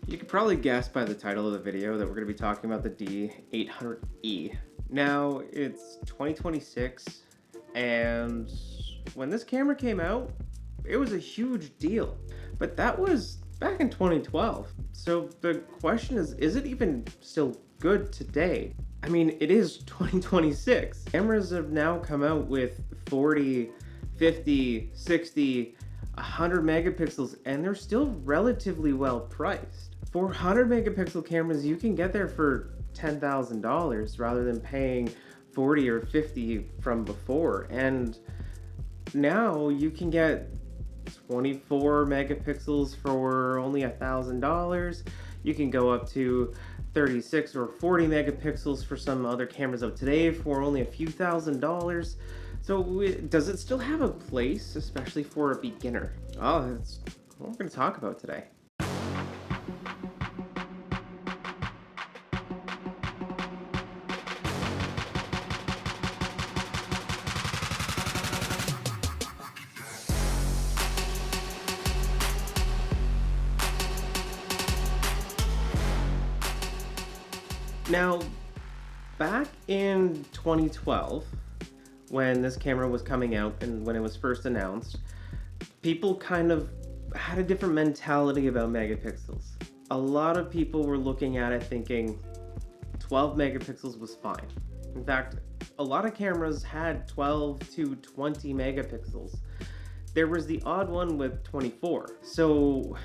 You could probably guess by the title of the video that we're going to be talking about the D800e. Now, it's 2026, and when this camera came out, it was a huge deal. But that was back in 2012. So the question is it even still good today? I mean, it is 2026. Cameras have now come out with 40, 50, 60, 100 megapixels, and they're still relatively well priced. For 100 megapixel cameras, you can get there for $10,000 rather than paying 40 or 50 from before. And now you can get 24 megapixels for only $1,000. You can go up to 36 or 40 megapixels for some other cameras of today for only a few $1,000s. So does it still have a place, especially for a beginner? Oh, that's what we're going to talk about today. Now, back in 2012, when this camera was coming out and when it was first announced, people kind of had a different mentality about megapixels. A lot of people were looking at it thinking 12 megapixels was fine. In fact, a lot of cameras had 12 to 20 megapixels. There was the odd one with 24. So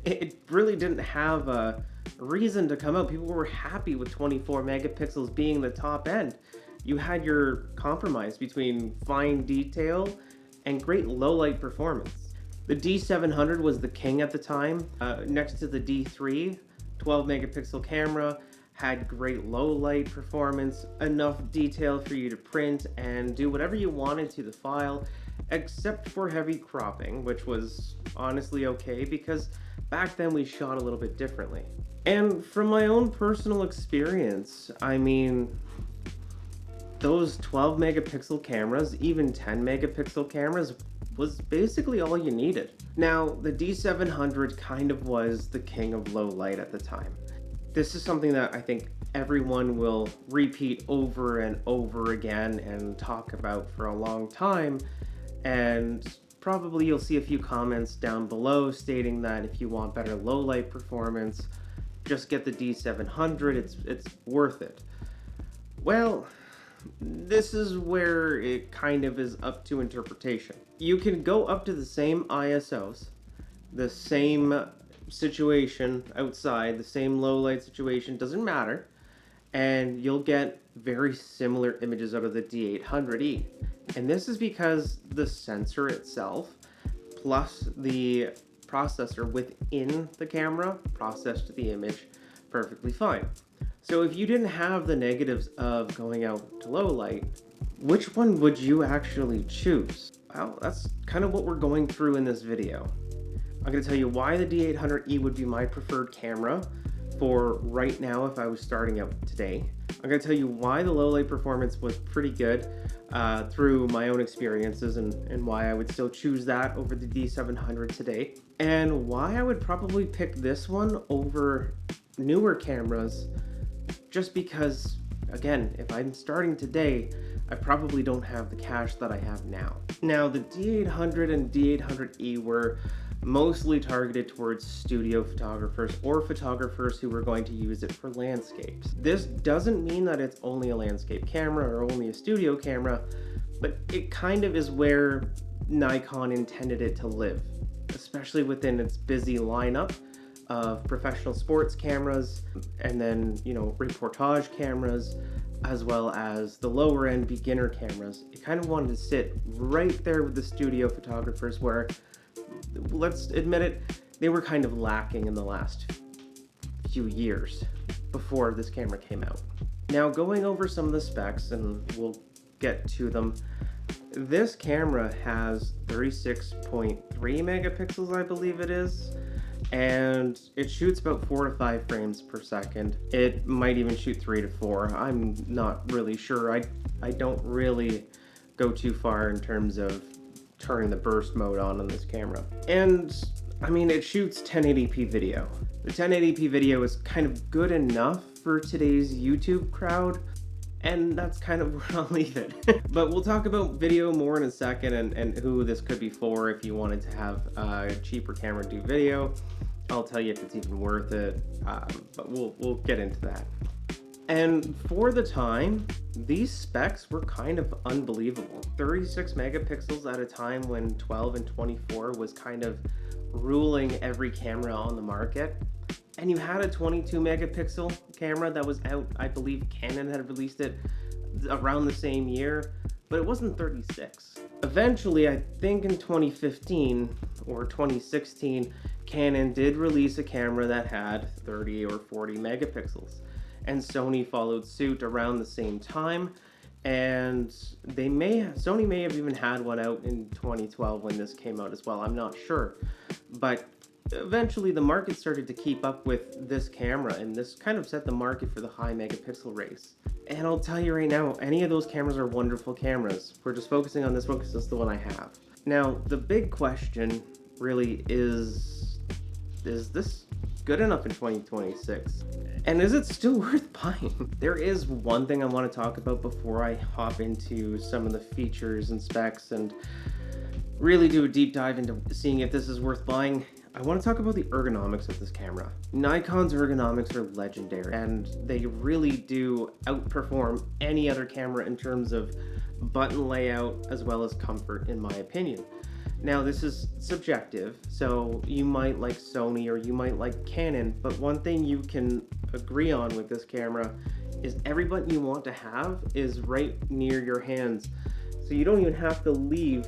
it really didn't have a reason to come out. People were happy with 24 megapixels being the top end. You had your compromise between fine detail and great low light performance. The D700 was the king at the time. Next to the D3, 12 megapixel camera, had great low light performance, enough detail for you to print and do whatever you wanted to the file, except for heavy cropping, which was honestly okay because back then we shot a little bit differently. And from my own personal experience, I mean, those 12 megapixel cameras, even 10 megapixel cameras, was basically all you needed. Now, the D700 kind of was the king of low light at the time. This is something that I think everyone will repeat over and over again and talk about for a long time. And probably you'll see a few comments down below stating that if you want better low light performance, just get the D700, it's worth it. Well, this is where it kind of is up to interpretation. You can go up to the same ISOs, the same situation outside, the same low light situation, doesn't matter, and you'll get very similar images out of the D800e. And this is because the sensor itself plus the processor within the camera processed the image perfectly fine. So if you didn't have the negatives of going out to low light, which one would you actually choose? Well, that's kind of what we're going through in this video. I'm going to tell you why the D800e would be my preferred camera for right now if I was starting out today. I'm going to tell you why the low light performance was pretty good through my own experiences and why I would still choose that over the D700 today, and why I would probably pick this one over newer cameras just because, again, if I'm starting today, I probably don't have the cash that I have now. Now, the D800 and D800e were mostly targeted towards studio photographers or photographers who were going to use it for landscapes. This doesn't mean that it's only a landscape camera or only a studio camera, but it kind of is where Nikon intended it to live, especially within its busy lineup of professional sports cameras and then, reportage cameras, as well as the lower end beginner cameras. It kind of wanted to sit right there with the studio photographers where, let's admit it, they were kind of lacking in the last few years before this camera came out. Now, going over some of the specs, and we'll get to them, this camera has 36.3 megapixels, I believe it is, and it shoots about 4 to 5 frames per second. It might even shoot 3 to 4. I'm not really sure. I don't really go too far in terms of turning the burst mode on this camera. And I mean, it shoots 1080p video. The 1080p video is kind of good enough for today's YouTube crowd, and that's kind of where I'll leave it. But we'll talk about video more in a second, and who this could be for if you wanted to have a cheaper camera do video. I'll tell you if it's even worth it, but we'll get into that. And for the time, these specs were kind of unbelievable. 36 megapixels at a time when 12 and 24 was kind of ruling every camera on the market. And you had a 22 megapixel camera that was out, I believe Canon had released it around the same year, but it wasn't 36. Eventually, I think in 2015 or 2016, Canon did release a camera that had 30 or 40 megapixels. And Sony followed suit around the same time, and Sony may have even had one out in 2012 when this came out as well. I'm not sure, but eventually the market started to keep up with this camera, and this kind of set the market for the high megapixel race. And I'll tell you right now, any of those cameras are wonderful cameras. We're just focusing on this one because it's the one I have. Now, the big question really is this good enough in 2026? And is it still worth buying? There is one thing I want to talk about before I hop into some of the features and specs and really do a deep dive into seeing if this is worth buying. I want to talk about the ergonomics of this camera. Nikon's ergonomics are legendary, and they really do outperform any other camera in terms of button layout as well as comfort, in my opinion. Now, this is subjective, so you might like Sony or you might like Canon, but one thing you can agree on with this camera is every button you want to have is right near your hands. So you don't even have to leave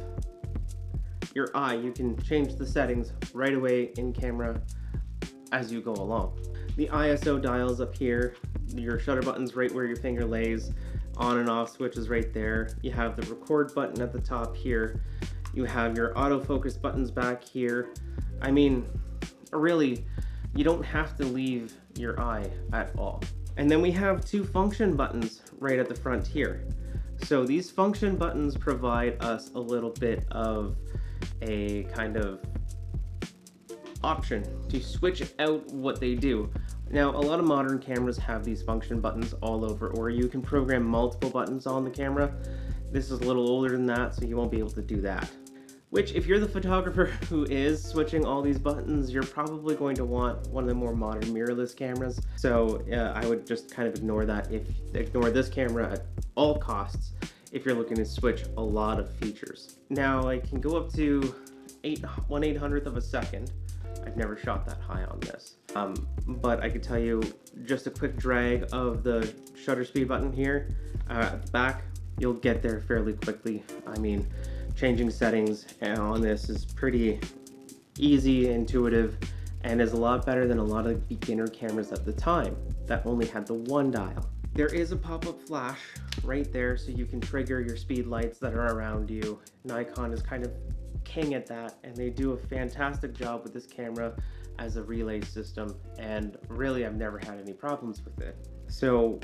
your eye. You can change the settings right away in camera as you go along. The ISO dials up here, your shutter button's right where your finger lays, on and off switch is right there. You have the record button at the top here. You have your autofocus buttons back here. I mean, really, you don't have to leave your eye at all. And then we have two function buttons right at the front here. So these function buttons provide us a little bit of a kind of option to switch out what they do. Now, a lot of modern cameras have these function buttons all over, or you can program multiple buttons on the camera. This is a little older than that, so you won't be able to do that. Which, if you're the photographer who is switching all these buttons, you're probably going to want one of the more modern mirrorless cameras. So I would just kind of ignore that. Ignore this camera at all costs if you're looking to switch a lot of features. Now, I can go up to 1/800th of a second. I've never shot that high on this. But I can tell you, just a quick drag of the shutter speed button here at the back, you'll get there fairly quickly. I mean, changing settings on this is pretty easy, intuitive, and is a lot better than a lot of beginner cameras at the time that only had the one dial. There is a pop-up flash right there, so you can trigger your speed lights that are around you. Nikon is kind of king at that, and they do a fantastic job with this camera as a relay system, and really I've never had any problems with it. So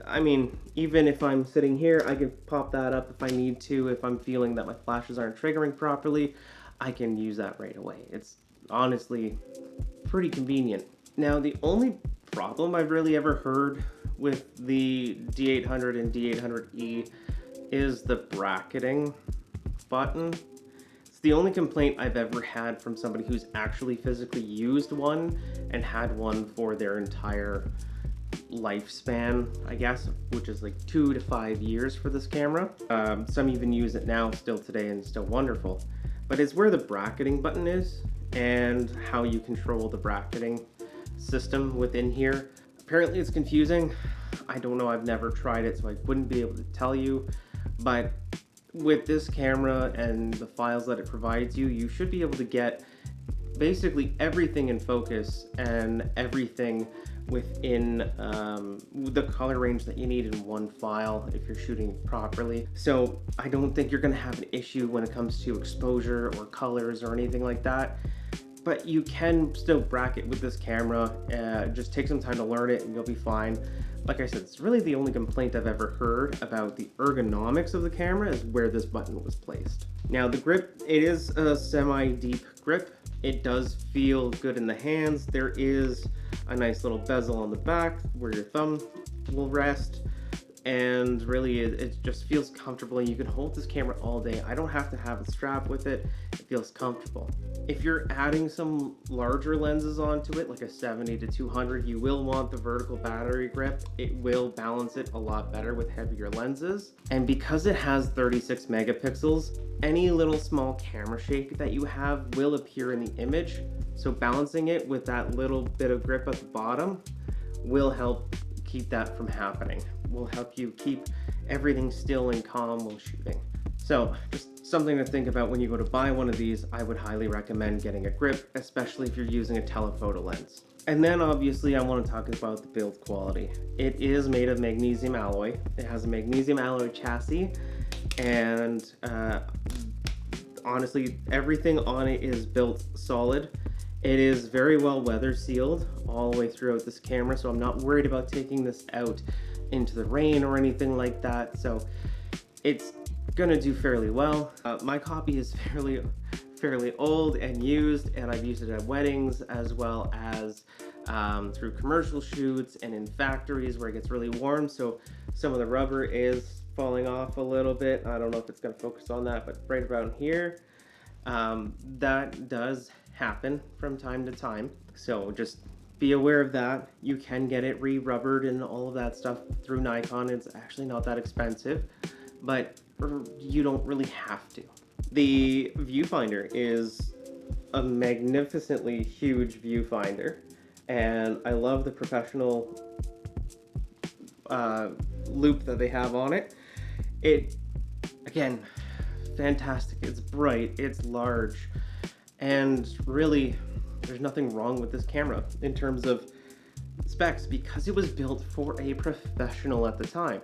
I mean, even if I'm sitting here, I can pop that up if I need to. If I'm feeling that my flashes aren't triggering properly, I can use that right away. It's honestly pretty convenient. Now, the only problem I've really ever heard with the D800 and D800e is the bracketing button. It's the only complaint I've ever had from somebody who's actually physically used one and had one for their entire lifespan, I guess, which is like 2 to 5 years for this camera. Some even use it now still today and still wonderful. But it's where the bracketing button is and how you control the bracketing system within here. Apparently it's confusing. I don't know, I've never tried it, so I wouldn't be able to tell you. But with this camera and the files that it provides you, you should be able to get basically everything in focus and everything within the color range that you need in one file if you're shooting properly. So I don't think you're going to have an issue when it comes to exposure or colors or anything like that. But you can still bracket with this camera. Just take some time to learn it and you'll be fine. Like I said, it's really the only complaint I've ever heard about the ergonomics of the camera is where this button was placed. Now the grip, it is a semi-deep grip. It does feel good in the hands. There is a nice little bezel on the back where your thumb will rest, and really it just feels comfortable, and you can hold this camera all day. I don't have to have a strap with it. It feels comfortable. If you're adding some larger lenses onto it, like a 70 to 200, you will want the vertical battery grip. It will balance it a lot better with heavier lenses. And because it has 36 megapixels, any little small camera shake that you have will appear in the image. So balancing it with that little bit of grip at the bottom will help keep that from happening. Will help you keep everything still and calm while shooting. So just something to think about when you go to buy one of these. I would highly recommend getting a grip, especially if you're using a telephoto lens. And then obviously I want to talk about the build quality. It is made of magnesium alloy. It has a magnesium alloy chassis, and honestly everything on it is built solid. It is very well weather sealed all the way throughout this camera, so I'm not worried about taking this out into the rain or anything like that. So it's gonna do fairly well. My copy is fairly old and used, and I've used it at weddings as well as through commercial shoots and in factories where it gets really warm. So some of the rubber is falling off a little bit. I don't know if it's gonna focus on that, but right around here, that does happen from time to time. So just be aware of that. You can get it re-rubbered and all of that stuff through Nikon. It's actually not that expensive, but you don't really have to. The viewfinder is a magnificently huge viewfinder, and I love the professional loop that they have on it. It, again, fantastic. It's bright, it's large, and really there's nothing wrong with this camera in terms of specs because it was built for a professional at the time.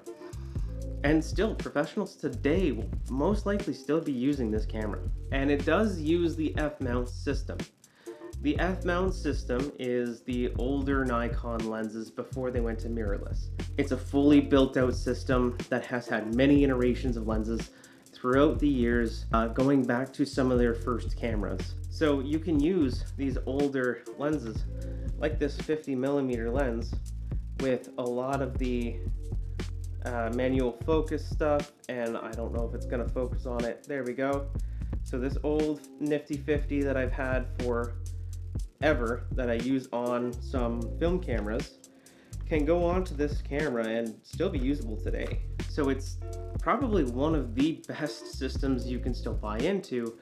And still, professionals today will most likely still be using this camera. And it does use the F-mount system. The F-mount system is the older Nikon lenses before they went to mirrorless. It's a fully built out system that has had many iterations of lenses throughout the years, going back to some of their first cameras. So you can use these older lenses, like this 50mm lens, with a lot of the manual focus stuff, and I don't know if it's going to focus on it. There we go. So this old nifty 50 that I've had for ever, that I use on some film cameras, can go onto this camera and still be usable today. So it's probably one of the best systems you can still buy into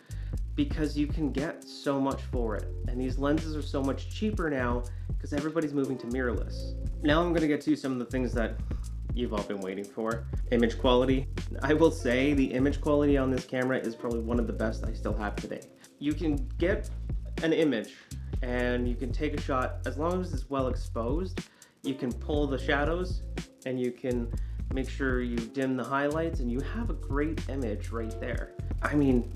because you can get so much for it. And these lenses are so much cheaper now because everybody's moving to mirrorless. Now I'm going to get to some of the things that you've all been waiting for. Image quality. I will say the image quality on this camera is probably one of the best I still have today. You can get an image and you can take a shot as long as it's well exposed. You can pull the shadows and you can make sure you dim the highlights and you have a great image right there. I mean,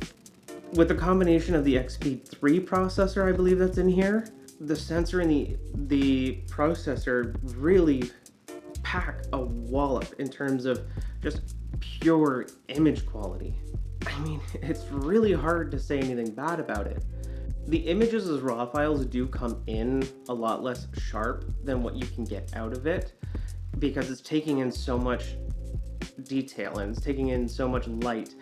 with the combination of the XP3 processor, I believe that's in here, the sensor and the processor really pack a wallop in terms of just pure image quality. I mean, it's really hard to say anything bad about it. The images as RAW files do come in a lot less sharp than what you can get out of it because it's taking in so much detail and it's taking in so much light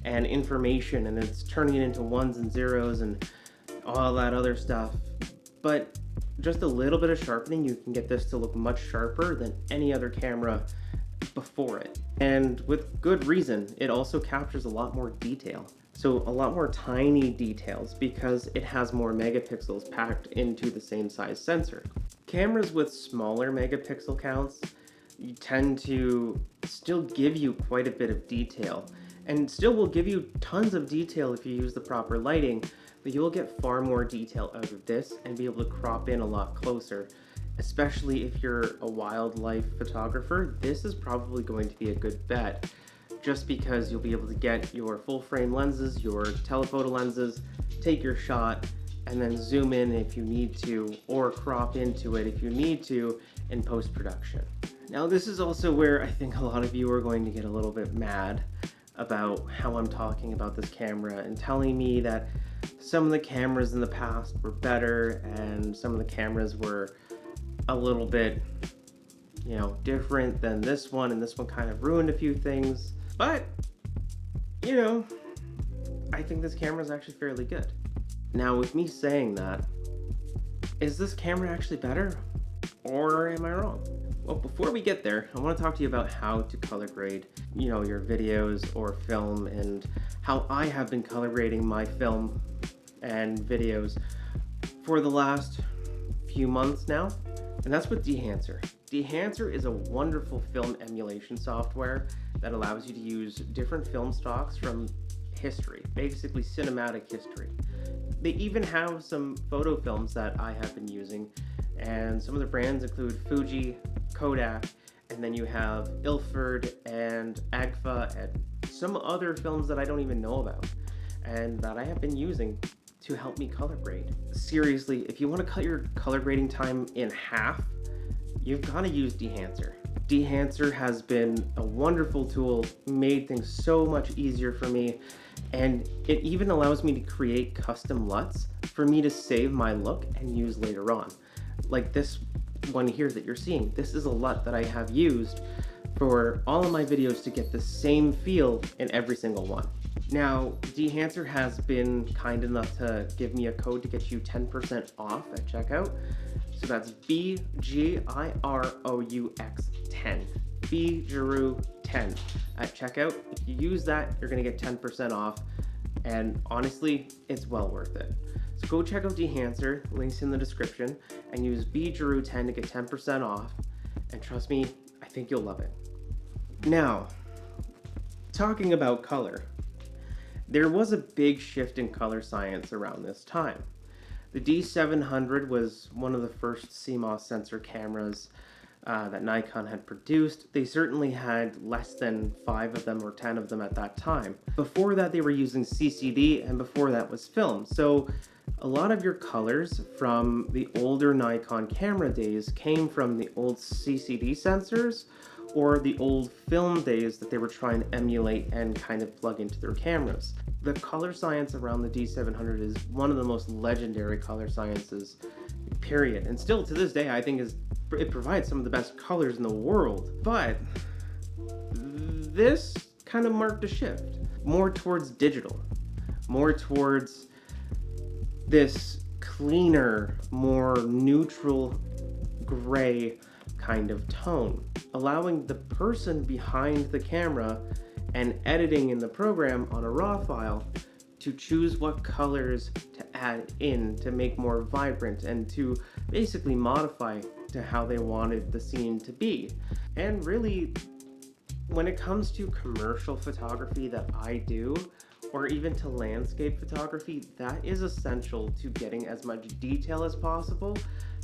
and information, and it's turning it into ones and zeros and all that other stuff. But just a little bit of sharpening, you can get this to look much sharper than any other camera before it. And with good reason, it also captures a lot more detail. So a lot more tiny details because it has more megapixels packed into the same size sensor. Cameras with smaller megapixel counts tend to still give you quite a bit of detail, and still will give you tons of detail if you use the proper lighting, but you'll get far more detail out of this and be able to crop in a lot closer. Especially if you're a wildlife photographer, this is probably going to be a good bet, just because you'll be able to get your full frame lenses, your telephoto lenses, take your shot, and then zoom in if you need to, or crop into it if you need to in post-production. Now this is also where I think a lot of you are going to get a little bit mad. about how I'm talking about this camera and telling me that some of the cameras in the past were better and some of the cameras were a little bit, different than this one, and this one kind of ruined a few things. But, I think this camera is actually fairly good. Now, with me saying that, is this camera actually better? Or am I wrong? Well, before we get there, I want to talk to you about how to color grade, your videos or film, and how I have been color grading my film and videos for the last few months now. And that's with Dehancer. Dehancer is a wonderful film emulation software that allows you to use different film stocks from history, basically cinematic history. They even have some photo films that I have been using, and some of the brands include Fuji, Kodak, and then you have Ilford and Agfa and some other films that I don't even know about and that I have been using to help me color grade. Seriously, if you want to cut your color grading time in half, you've got to use Dehancer. Dehancer has been a wonderful tool, made things so much easier for me, and it even allows me to create custom LUTs for me to save my look and use later on. Like this one here that you're seeing, this is a LUT that I have used for all of my videos to get the same feel in every single one. Now, Dehancer has been kind enough to give me a code to get you 10% off at checkout. So that's BGIROUX10. BGIROU10 at checkout. If you use that, you're gonna get 10% off, and honestly, it's well worth it. So go check out Dehancer, links in the description, and use BGIROU10 to get 10% off, and trust me, I think you'll love it. Now, talking about color, there was a big shift in color science around this time. The D700 was one of the first CMOS sensor cameras that Nikon had produced. They certainly had less than 5 of them or 10 of them at that time. Before that, they were using CCD, and before that was film. So a lot of your colors from the older Nikon camera days came from the old CCD sensors or the old film days that they were trying to emulate and kind of plug into their cameras. The color science around the D700 is one of the most legendary color sciences, period. And still to this day, I think it provides some of the best colors in the world. But this kind of marked a shift, more towards digital, more towards this cleaner, more neutral gray kind of tone, allowing the person behind the camera and editing in the program on a raw file to choose what colors to add in to make more vibrant and to basically modify to how they wanted the scene to be. And really, when it comes to commercial photography that I do, or even to landscape photography, that is essential to getting as much detail as possible,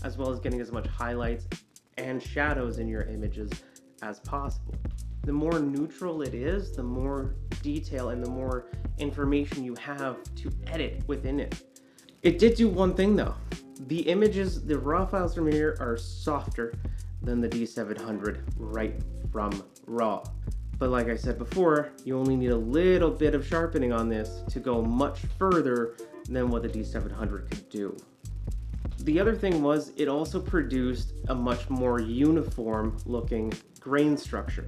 as well as getting as much highlights and shadows in your images as possible. The more neutral it is, the more detail and the more information you have to edit within it. It did do one thing though. The images, the raw files from here are softer than the D700 right from raw. But like I said before, you only need a little bit of sharpening on this to go much further than what the D700 could do. The other thing was it also produced a much more uniform looking grain structure,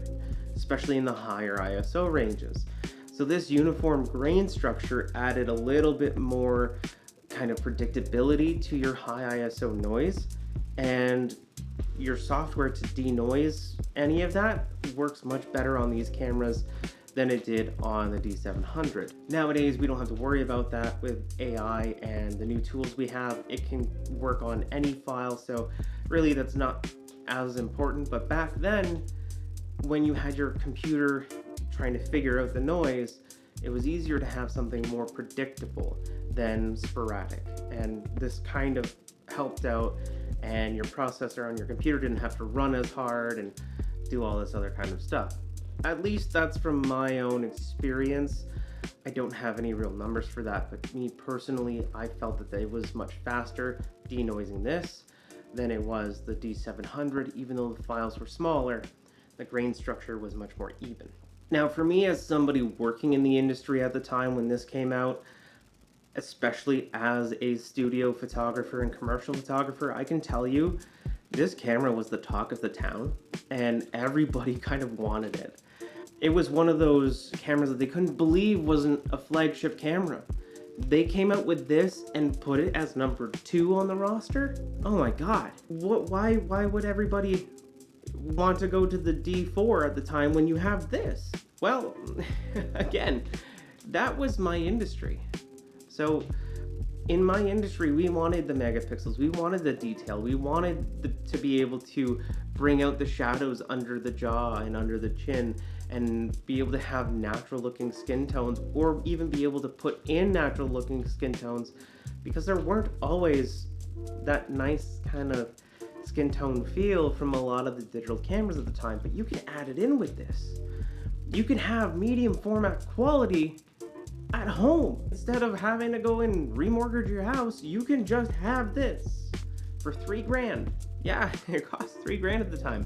especially in the higher ISO ranges. So this uniform grain structure added a little bit more kind of predictability to your high ISO noise, and your software to denoise any of that works much better on these cameras than it did on the D700. Nowadays, we don't have to worry about that with AI and the new tools we have. It can work on any file, so really that's not as important. But back then, when you had your computer trying to figure out the noise, it was easier to have something more predictable than sporadic. And this kind of helped out, and your processor on your computer didn't have to run as hard and do all this other kind of stuff. At least that's from my own experience. I don't have any real numbers for that, but me personally, I felt that it was much faster denoising this than it was the D700. Even though the files were smaller, the grain structure was much more even. Now, for me, as somebody working in the industry at the time when this came out, especially as a studio photographer and commercial photographer, I can tell you this camera was the talk of the town, and everybody kind of wanted it. It was one of those cameras that they couldn't believe wasn't a flagship camera. They came out with this and put it as number 2 on the roster? Oh my god. Why would everybody want to go to the D4 at the time when you have this? Well, again, that was my industry. So in my industry, we wanted the megapixels, we wanted the detail, we wanted to be able to bring out the shadows under the jaw and under the chin and be able to have natural looking skin tones, or even be able to put in natural looking skin tones, because there weren't always that nice kind of skin tone feel from a lot of the digital cameras at the time. But you can add it in with this. You can have medium format quality at home. Instead of having to go and remortgage your house, you can just have this for $3,000. Yeah, it cost $3,000 at the time.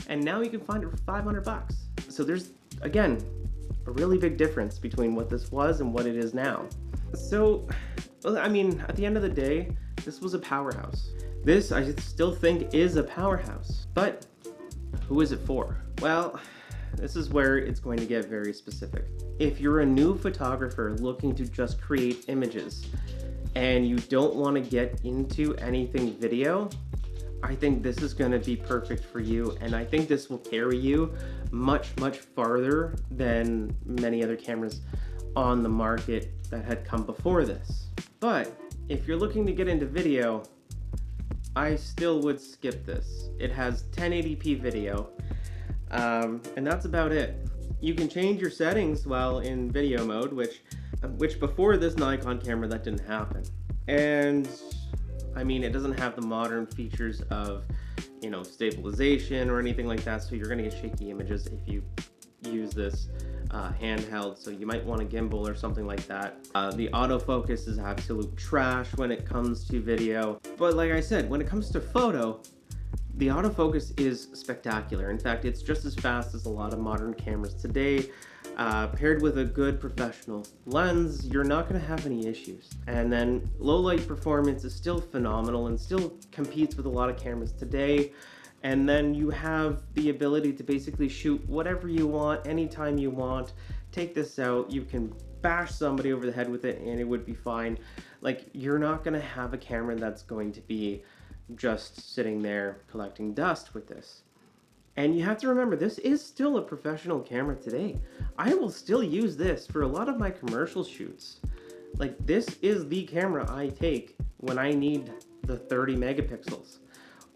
And now you can find it for $500. So there's, again, a really big difference between what this was and what it is now. So, I mean, at the end of the day, this was a powerhouse. This, I still think, is a powerhouse. But who is it for? Well, this is where it's going to get very specific. If you're a new photographer looking to just create images and you don't want to get into anything video, I think this is going to be perfect for you, and I think this will carry you much farther than many other cameras on the market that had come before this. But if you're looking to get into video, I still would skip this. It has 1080p video, and that's about it. You can change your settings while in video mode, which before this Nikon camera that didn't happen. And I mean, it doesn't have the modern features of, stabilization or anything like that, so you're gonna get shaky images if you use this handheld, so you might want a gimbal or something like that. The autofocus is absolute trash when it comes to video, but like I said, when it comes to photo, the autofocus is spectacular. In fact, it's just as fast as a lot of modern cameras today. Paired with a good professional lens, you're not going to have any issues. And then low light performance is still phenomenal and still competes with a lot of cameras today. And then you have the ability to basically shoot whatever you want, anytime you want. Take this out, you can bash somebody over the head with it and it would be fine. Like, you're not going to have a camera that's going to be just sitting there collecting dust with this. And you have to remember, this is still a professional camera today. I will still use this for a lot of my commercial shoots. Like, this is the camera I take when I need the 30 megapixels,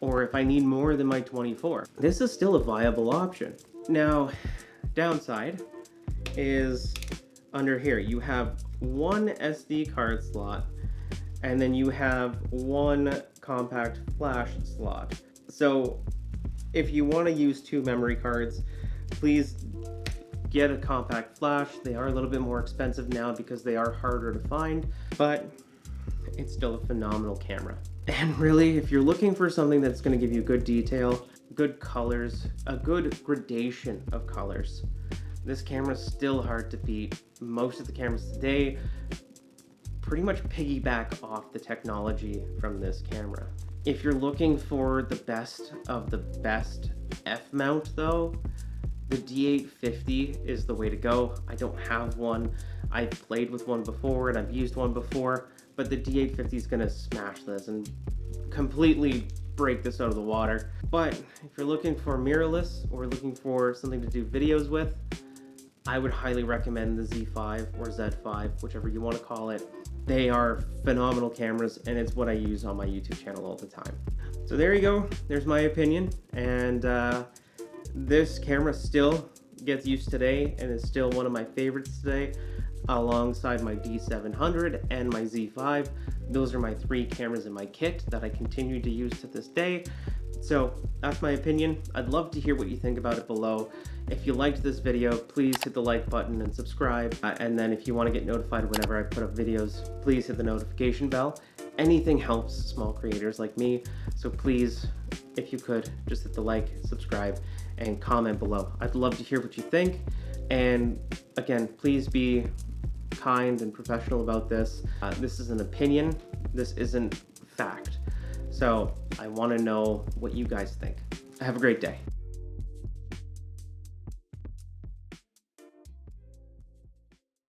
or if I need more than my 24. This is still a viable option. Now, downside is under here. You have one SD card slot, and then you have one compact flash slot. So if you want to use 2 memory cards, please get a compact flash. They are a little bit more expensive now because they are harder to find, but it's still a phenomenal camera. And really, if you're looking for something that's going to give you good detail, good colors, a good gradation of colors, this camera's still hard to beat. Most of the cameras today pretty much piggyback off the technology from this camera. If you're looking for the best of the best F-mount though, the D850 is the way to go. I don't have one. I've played with one before and I've used one before, but the D850 is gonna smash this and completely break this out of the water. But if you're looking for mirrorless or looking for something to do videos with, I would highly recommend the Z5 or Z5, whichever you want to call it. They are phenomenal cameras, and it's what I use on my YouTube channel all the time. So there you go. There's my opinion. And this camera still gets used today and is still one of my favorites today, alongside my D700 and my Z5. Those are my 3 cameras in my kit that I continue to use to this day. So that's my opinion. I'd love to hear what you think about it below. If you liked this video, please hit the like button and subscribe. And then if you want to get notified whenever I put up videos, please hit the notification bell. Anything helps small creators like me. So please, if you could, just hit the like, subscribe, and comment below. I'd love to hear what you think. And again, please be kind and professional about this. This is an opinion. This isn't fact. So I want to know what you guys think. Have a great day.